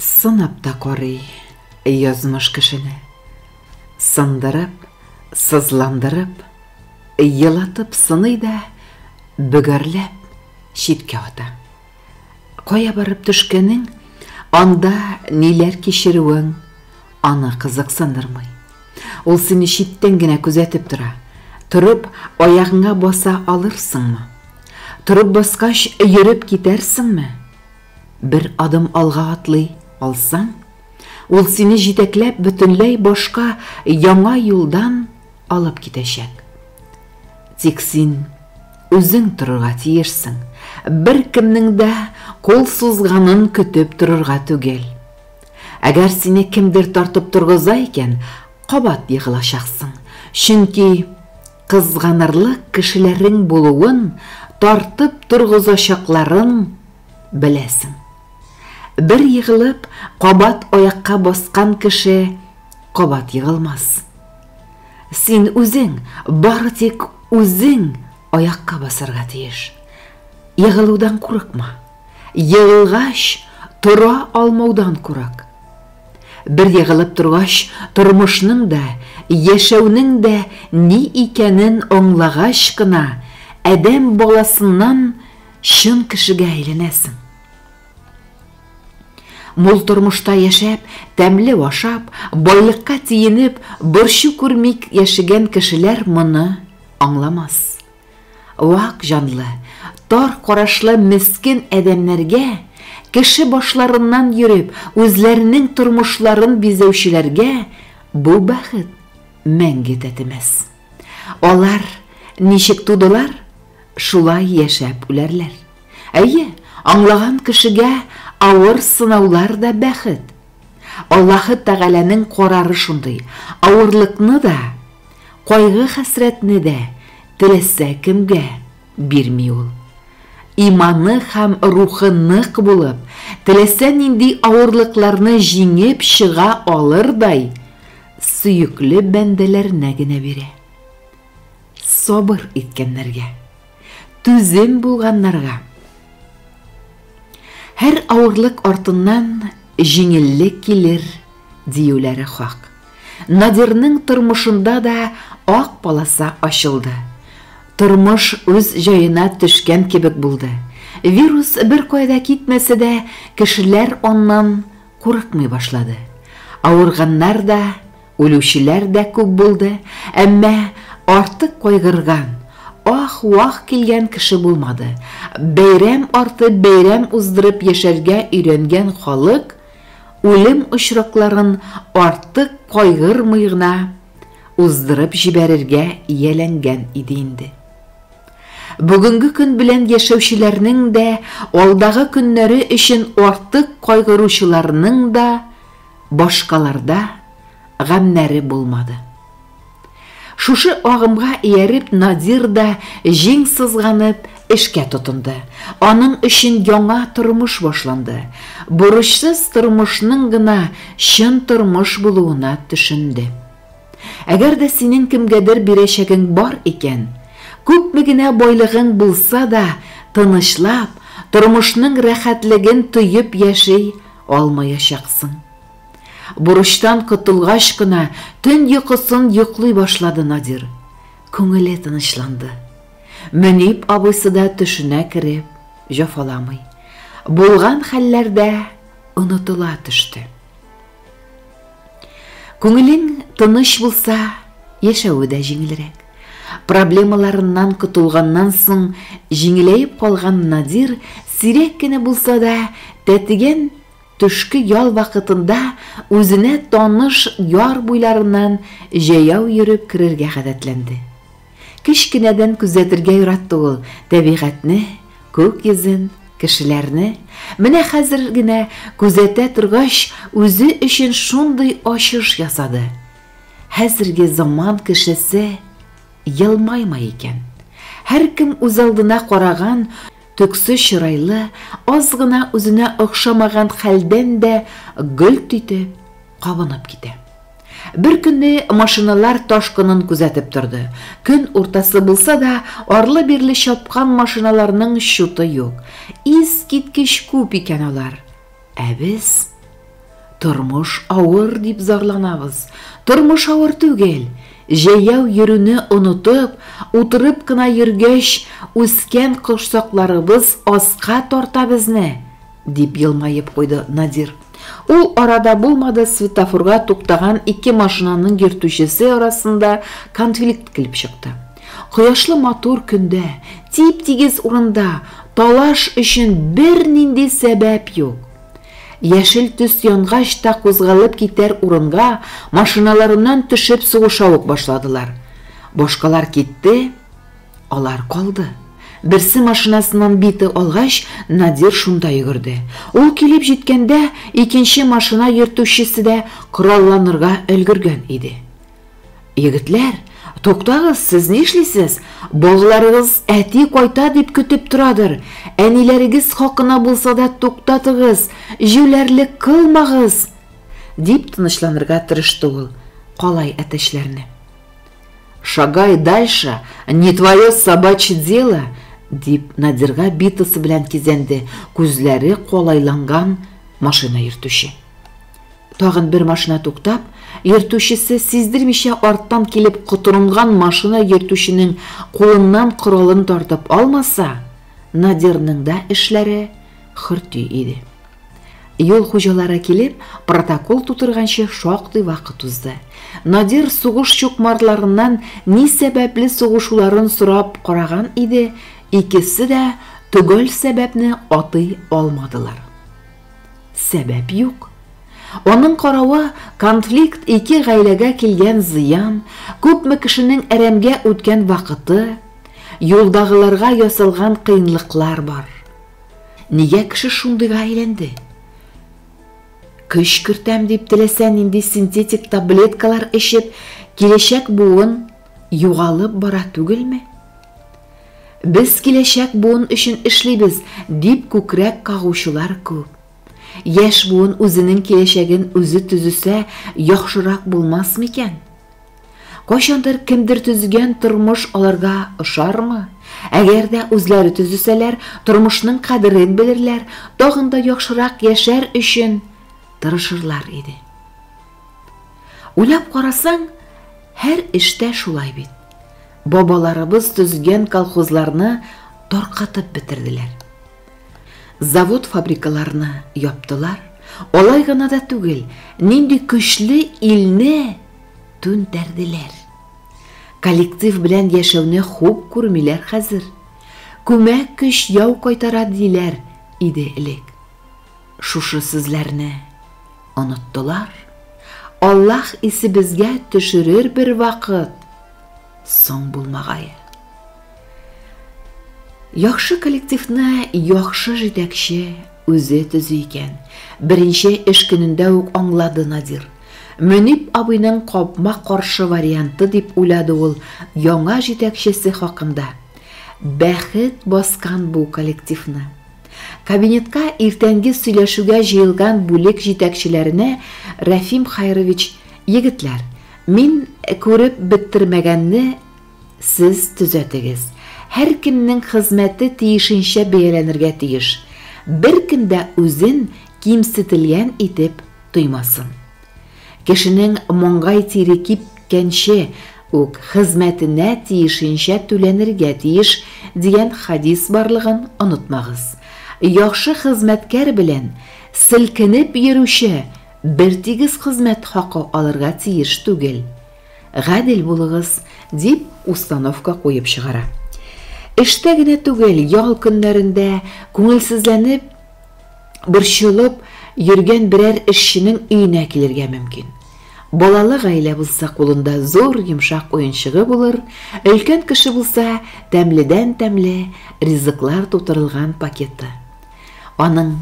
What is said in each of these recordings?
Сынапта карый язмыш кешене, сындырып, сызландырып, елатып сыный да, бөгәрләп, читкә ата. Кая барып төшкәнең, анда ниләр кичерүең, аны кызыксындырмый. Ул сине читтән генә күзәтеп тора. Торып, аягыңа баса алырсыңмы? Торып баскач, йөреп китәрсеңме? Бер адым алга атлый алсаң, ул сине җитәкләп бөтенләй башка яңа юлдан алып китәчәк. Тик син үзең торырга тиешсең, бер кемнең дә кул сузганын көтеп торырга түгел. Әгәр сине кемдер тартып торгыза икән, кабат егылачаксың, чөнки кызганырлык кешеләрең булуын, тартып торгызачакларын беләсең. Бер егылып, кабат аякка баскан кеше кабат егылмас. Син үзең, бары тик үзең аякка басарга тиеш. Егылудан курыкма. Егылгач, тора алмаудан курык. Бер егылып торгач, тормышның да, яшәүнең дә ни икәнен аңлагач кына, әдәм баласыннан чын кешегә әйләнәсең. Мул тормышта яшәп, тәмле ашап, байлыкка тиенеп, борчу күрмик яшәгән кешеләр моны аңламас. Вак җанлы, тар карашлы мескен әдәмнәргә, кеше башларыннан йөреп, үзләренең тормышларын бизәүчеләргә бу бәхет мәңге тәтемәс. Алар ничек тудылар, шулай яшәп үләрләр. Әйе, аңлаган кешегә авыр сынаулар да бәхет. Аллаһы Тәгаләнең карары шундый, авырлыкны да, кайгы хәсрәтне дә теләсә кемгә бирми ул. Иманы һәм рухы нык булып, теләсә нинди авырлыкларны җиңеп чыга алырдай, сөекле бәндәләренә генә бирә. Сабыр иткәннәргә, түзем булганнарга. Һәр авырлык артыннан җиңеллек килер, диюләре хак. Надирның тормышында да ак полоса ачылды. Тормыш үз җаена төшкән кебек булды. Вирус бер кайда китмәсә дә, кешеләр оннан курыкмый башлады. Авырганнар да, үлүчеләр дә күп булды, әмма артык кайгырган, ах-вах килгән кеше булмады. Бәйрәм арты бәйрәм уздырып яшәргә өйрәнгән халык үлем очракларын артык кайгырмый гына уздырып җибәрергә ияләнгән иде инде. Бүгенге көн белән яшәүчеләрнең дә, алдагы көннәре өчен артык кайгыручыларның да, башкаларда гамнәре булмады. Шушы агымга ияреп Надир да җиң сызганып эшкә тотынды. Аның өчен яңа тормыш башланды. Бурычсыз тормышның гына чын тормыш булуына төшенде. Әгәр дә синең кемгәдер бирәчәгең бар икән, күпме генә байлыгың булса да, тынычлап, тормышның рәхәтлеген тоеп яши алмаячаксың. Бурычтан котылгач кына төн йокысын йоклый башлады Надир. Күңеле тынычланды. Мөниб абыйсы да төшенә кереп, җафаламый. Булган хәлләрдә онытыла төште. Күңелең тыныч булса, яшәүе дә җиңелрәк. Проблемаларыннан котылганнан соң җиңеләеп калган Надир сирәк кенә булса да, тәтегән төшке ял вакытында үзенә таныш яр буйларыннан җәяү йөреп керергә гадәтләнде. Кичкенәдән күзәтергә яратты ул табигатьне, күк йөзен, кешеләрне. Менә хәзер генә күзәтә торгач, үзе өчен шундый ачыш ясады. Хәзерге заман кешесе елмаймый икән. Һәркем үз алдына караган, төксө чырайлы, аз гына үзенә охшамаган хәлдән дә гөлт итеп кабынып китә. Бер көнне машиналар ташкынын күзәтеп торды. Көн уртасы булса да, арлы-бирле чапкан машиналарның чуты юк. Ис киткеч күп икән алар. Ә без Тормыш авыр дип зарланабыз. Тормыш авыр түгел. Жаяу йөрүне онытып, утырып кына йөргәч, үскән кошсакларыбыз аска тарта безне, дип елмаеп куйды Надир. Ул арада булмады светофорга туктаган ике машинаның йөртүчесе арасында конфликт килеп чыкты. Кояшлы матур көндә, тип-тигез урында талаш өчен бер нинди сәбәп юк. Яшел төс янгач та кузгалып китәр урынга машиналарыннан төшеп сугыша ук башладылар. Башкалар китте, алар калды. Берсе машинасыннан бите алгач, Надир шунда йөгерде. Ул килеп җиткәндә, икенче машина йөртүчесе дә коралланырга өлгергән иде. Егетләр, туктагыз, сез ни эшлисез? Балаларыгыз әти кайта дип көтеп торадыр. Әниләрегез хакына булса да туктатыгыз, җүләрлек кылмагыз, дип тынычланырга тырышты ул калай әтәчләрне. Шагай дальше, не твое собачье дело, дип Надирга битасы белән кизәнде, күзләре калайланган машина йөртүче. Тагын бер машина туктап, йөртүчесе сиздермичә арттан килеп котырынган машина йөртүченең кулыннан коралын тартып алмаса, Надирның да эшләре хөрти иде. Юл хуҗалары килеп, протокол тутырганчы шактый вакыт узды. Надир сугыш чукмарларыннан ни сәбәпле сугышуларын сорап караган иде, икесе дә түгел сәбәпне атый алмадылар. Сәбәп юк. Оның каравы, конфликт ике гаиләгә килгән зыян, күпме кешенең әрәмгә үткән вакыты, юлдагыларга ясалган кыйынлыклар бар. Нигә кеше шундыйга әйләнде? Көч кертәм дип теләсән инде синтетик таблеткалар эчеп, киләчәк буын югалып бара түгелме? Без киләчәк буын өчен эшлибез дип күкрәк кагучылар күп. Яшь буын үзенең киләчәген үзе төзүсә, яхшырак булмас микән? Кайчандыр кемдер төзегән тормыш аларга ошармы? Әгәр дә үзләре төзүсәләр, тормышның кадерен белерләр, тагын да яхшырак яшәр өчен тырышырлар иде. Уйлап карасаң, һәр эштә шулай бит. Бабаларыбыз төзегән колхозларны таркатып бетерделәр. Завод-фабрикаларны яптылар. Алай гына да түгел, нинди көчле илне түндерделәр. Коллектив белән яшәүне хуп күрмиләр хәзер. Күмәк көч яу кайтара диләр иде элек. Шушы сүзләрне оныттылар. Аллаһ исе безгә төшерер бер вакыт. Соң булмагае. Яхшы коллективны яхшы җитәкче үзе төзи икән. Беренче эш көнендә үк аңлады Надир. Мөнип абыйның капма каршы варианты дип уйлады ул яңа җитәкчесе хакында. Бәхет баскан бу коллективны. Кабинетка иртәнге сөйләшүгә җыелган бүлек җитәкчеләренә Рафим Хайрович: "Егетләр, мин күреп беттермәгәнне сез төзәтегез. Һәр кемнең хезмәте тиешенчә бәяләнергә тиеш. Бер кем дә үзен кимсетелгән итеп тоймасын. Кешенең моңгай тире кипкәнче үк хезмәтенә тиешенчә түләнергә тиеш" дигән хадис барлыгын онытмагыз. Яхшы хезмәткәр белән селкенеп йөрүче бер тигез хезмәт хакы алырга тиеш түгел. Гадел булыгыз, дип установка куеп чыгара. Эштә генә түгел, ял көннәрендә күңелсезләнеп, борчылып йөргән берәр эшченең өенә килергә мөмкин. Балалы гаилә булса, кулында зур йомшак уенчыгы булыр, өлкән кеше булса, тәмледән тәмле ризыклар тутырылган пакеты. Аның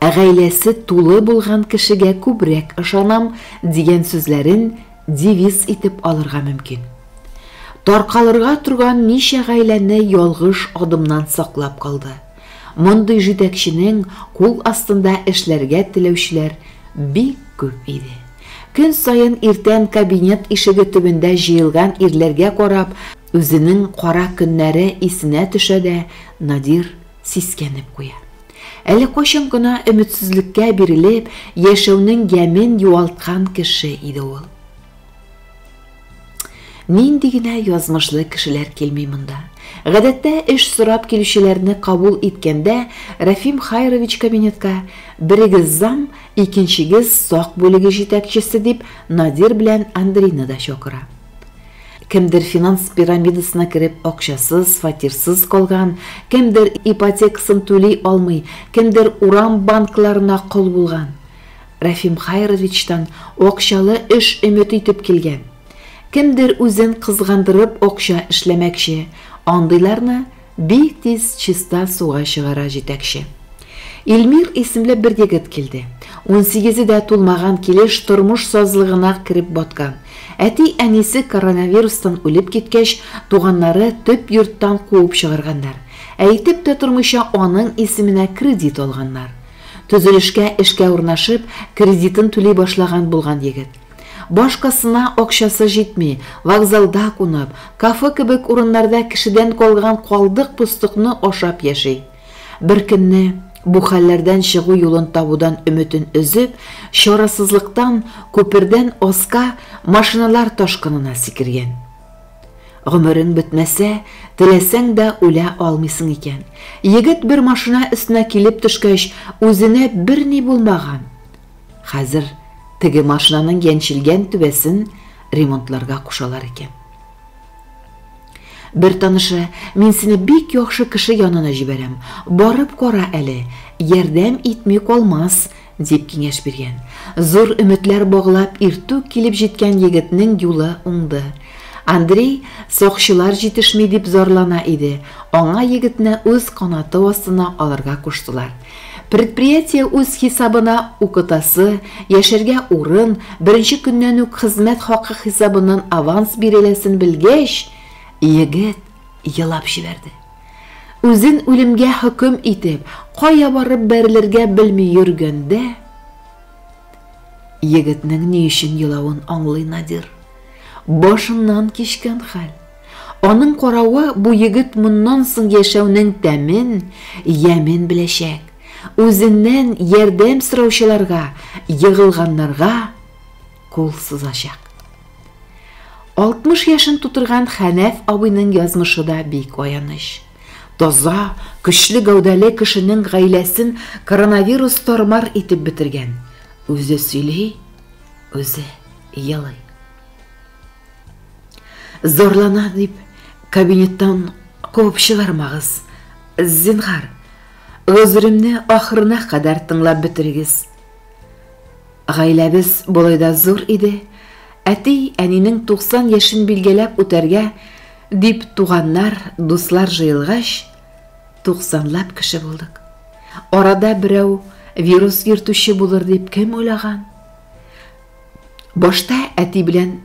гаиләсе тулы булган кешегә күбрәк ышанам дигән сүзләрен девиз итеп алырга мөмкин. Таркалырга турган ничә гаиләне ялгыш адымнан саклап калды. Мондый җитәкченең кул астында эшләргә теләүчеләр бик күп иде. Көн сайын иртән кабинет ишеге төбендә җыелган ирләргә карап, үзенең кара көннәре исенә төшә дә Надир сискәнеп куя. Әле кайчан гына өметсезлеккә бирелеп, яшәүнең ямен юалткан кеше иде ул. Нинди генә язмышлы кешеләр килми монда. Гадәттә эш сорап килүчеләрне кабул иткәндә Рафим Хайрович кабинетка берегез зам, икенчегез сак бүлеге җитәкчесе дип Надир белән Андрейны да чакыра. Кемдер финанс пирамидасына кереп акчасыз, фатирсыз калган, кемдер ипотекасын түли алмый, кемдер урам банкларына кол булган. Рафим Хайровичтан акчалы эш өмет итеп килгән. Кемдер үзен кызгандырып акча эшләмәкче, андыйларны бик тиз чиста суга чыгара җитәкче. Илмир исемле бер егет килде. 18 дә тулмаган килеш тормыш сазлыгына кирип баткан. Әти әнисе коронавирустан үлеп киткәч, туганнары төп йорттан куып чыгарганнар. Әйтеп тә тормыйча аның исеменә кредит алганнар. Төзелешкә эшкә урнашып, кредитын түли башлаган булган егет. Башкасына акчасы җитми, вокзалда кунып, кафе кебек урыннарда кешедән калган калдык пустыкны ашап яши. Бер көнне бу хәлләрдән чыгу юлын табудан өметен өзеп, чарасызлыктан күпердән аска машиналар ташкынына сикергән. Гомерең бетмәсә, теләсәң дә үлә алмыйсың икән. Егет бер машина өстенә килеп төшкәч, үзенә берни булмаган. Хәзер теге машинаның янчилгән түбәсен ремонтларга кушалар икән. Бер танышы, мин сине бик яхшы кеше янына җибәрәм. Барып кара әле, ярдәм итми калмас, дип киңәш биргән. Зур өметләр баглап иртүк килеп җиткән егетнең юлы уңды. Андрей сакчылар җитешми дип зарлана иде. Аңа егетне үз канаты астына алырга куштылар. Предприятие үз хисабына укытасы, яшәргә урын, беренче көннән үк хезмәт хакы хисабыннан аванс биреләсен белгәч, егет елап җибәрде. Үзен үлемгә хөкем итеп, кая барып бәрелергә белми йөргәндә, егетнең ни өчен елавын аңлый Надир. Башыннан кичкән хәл. Аның каравы, бу егет моннан соң яшәүнең тәмен, ямен беләчәк. Үзеннән ярдәм сораучыларга, егылганнарга кул сузачак. 60 яшын тутырган Хәнәф абыйның язмышы да бик аяныч. Таза, көчле гәүдәле кешенең гаиләсен коронавирус тормар итеп бетергән. Үзе сөйли, үзе ялый. Зорлана дип кабинеттан куып чыгармагыз. Зинһар, гозремне ахырына кадәр тыңлап бетерегез. Гаиләбез болайда зур иде. Әти әнинең 90 яшын билгеләп үтәргә дип туганнар, дуслар җыелгач, 90лап кеше булдык. Арада берәү вирус йөртүче булыр дип кем уйлаган? Башта әти белән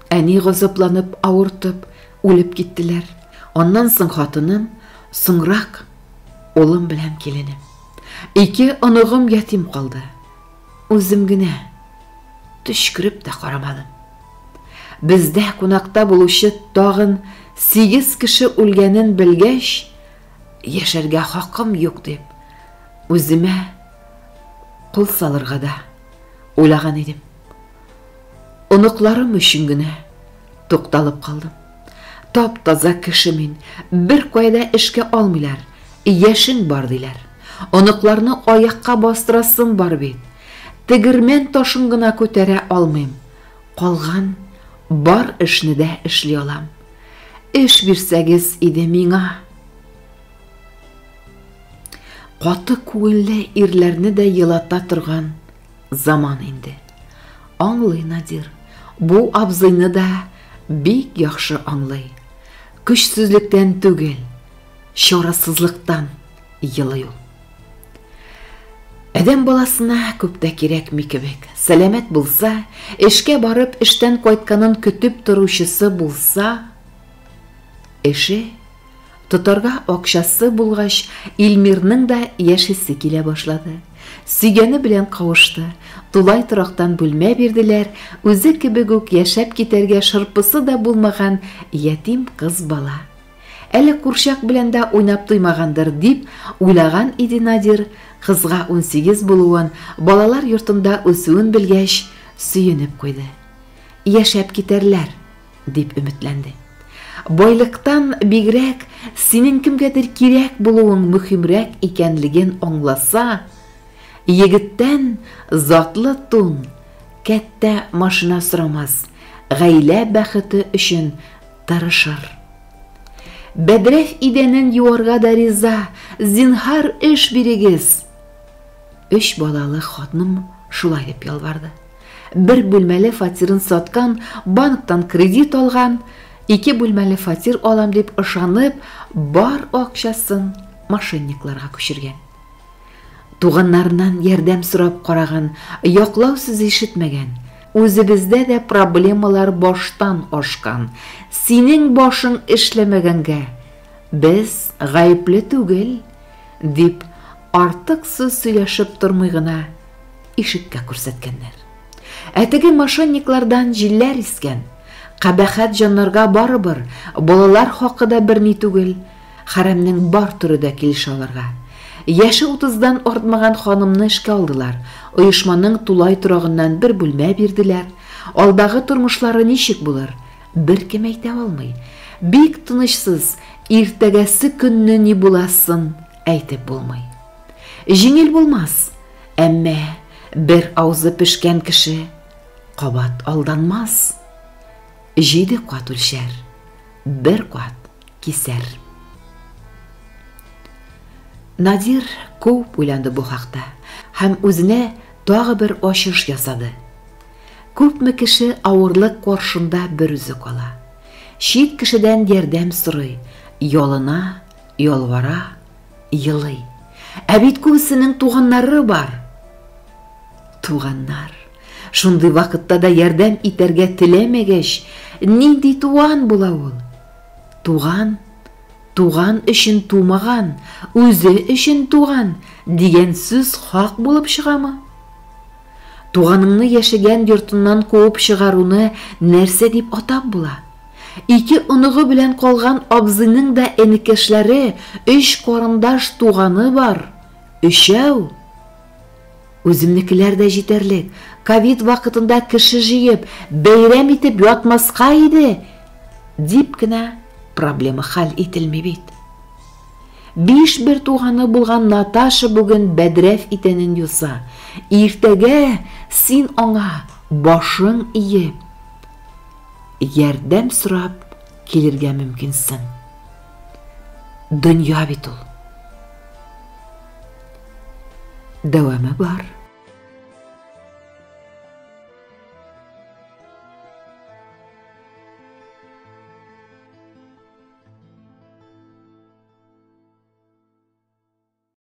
әни газапланып, авыртып, үлеп киттеләр. Аннан соң хатыным, соңрак улым белән киленем. 2 оныгым ятим калды. Үзем генә төшкереп тә карамадым. Бездә кунакта булучы тагын 8 кеше үлгәнен белгәч, яшәргә хакым юк дип, үземә кул салырга да уйлаган идем. Оныкларым өчен генә тукталып калдым. Тап-таза кеше мин, бер кайда эшкә алмыйлар, яшен бар диләр. Оныкларны аякка бастырасым бар бит. Тегермән ташын гына күтәрә алмыйм. Калган бар эшне дә эшли алам. Эш бирсәгез иде миңа. Каты күңелле ирләрне дә елата торган заман инде. Аңлый Надир, бу абзыйны да бик яхшы аңлый. Көчсезлектән түгел, чарасызлыктан елый ул. Әдәм баласына күп тә кирәкми кебек. Сәламәт булса, эшкә барып, эштән кайтканын көтеп торучысы булса, эше тотарга акчасы булгач, Илмирның да яшисе килә башлады. Сөйгәне белән кавышты. Тулай торактан бүлмә бирделәр. Үзе кебек үк яшәп китәргә шырпысы да булмаган ятим кыз бала. Әле курчак белән дә уйнап туймагандыр дип уйлаган иде Надир, кызга 18 булуын, балалар йортында үсүен белгәч, сөенеп куйды. Яшәп китәрләр дип өметләнде. Байлыктан бигрәк синең кемгәдер кирәк булуың мөһимрәк икәнлеген аңласа, егеттән затлы тун, кәттә машина сорамас, гаилә бәхете өчен тырышыр. Бәдрәф идәнен юарга да риза, зинһар эш бирегез. 3 балалы хатным шулай дип ялварды. 1 бүлмәле фатирын саткан, банктан кредит алган, 2 бүлмәле фатир алам дип ышанып, бар акчасын мошенникларга күчергән. Туганнарыннан ярдәм сорап караган, яклау сүз ишетмәгән. Үзебездә дә проблемалар баштан ашкан. Синең башың эшләмәгәнгә без гаепле түгел дип артык сүз сөйләшеп тормый гына ишеккә күрсәткәннәр. Әтеге мошенниклардан җилләр искән. Кабахат җаннарга барыбер, балалар хакында берни түгел, хәрәмнең бар түры дә килешә аларга. Яшы 30-дан артмаган ханымны эшкә алдылар. Оешманың тулай торагыннан 1 бүлмә бирделәр. Алдагы тормышлары ничек булыр? Беркем әйтә алмый. Бик тынычсыз, иртәгәсе көнне ни буласын әйтеп булмый. Җиңел булмас, әмма бер авызы пешкән кеше кабат алданмас. 7 кат үлчәр, 1 кат кисәр. Надир күп уйланды бу хакта һәм үзенә тагы бер ачыш ясады. Күпме кеше авырлык каршында бер үзе кала. Чит кешедән ярдәм сорый, ялына, ялвара, елый. Ә бит күбесенең туганнары бар. Туганнар. Шундый вакытта да ярдәм итәргә теләмәгәч, нинди туган була ул? Туган өчен тумаган, үзе өчен туган дигән сүз хак булып чыгамы? Туганыңны яшәгән йортыннан куып чыгаруны нәрсә дип атап була? 2 оныгы белән калган абзыйның да энекәшләре, 3 карындаш туганы бар. 3. Үземнекеләр дә җитәрлек. Ковид вакытында кеше җыеп, бәйрәм итеп ятмаска иде, дип кенә проблема хәл ителми бит. 5 бер туганы булган Наташа бүген бәдрәф итәнен юса. Иртәгә син аңа башың иеп, ярдәм сорап килергә мөмкинсең. Дөнья бит ул. Дәвамы бар.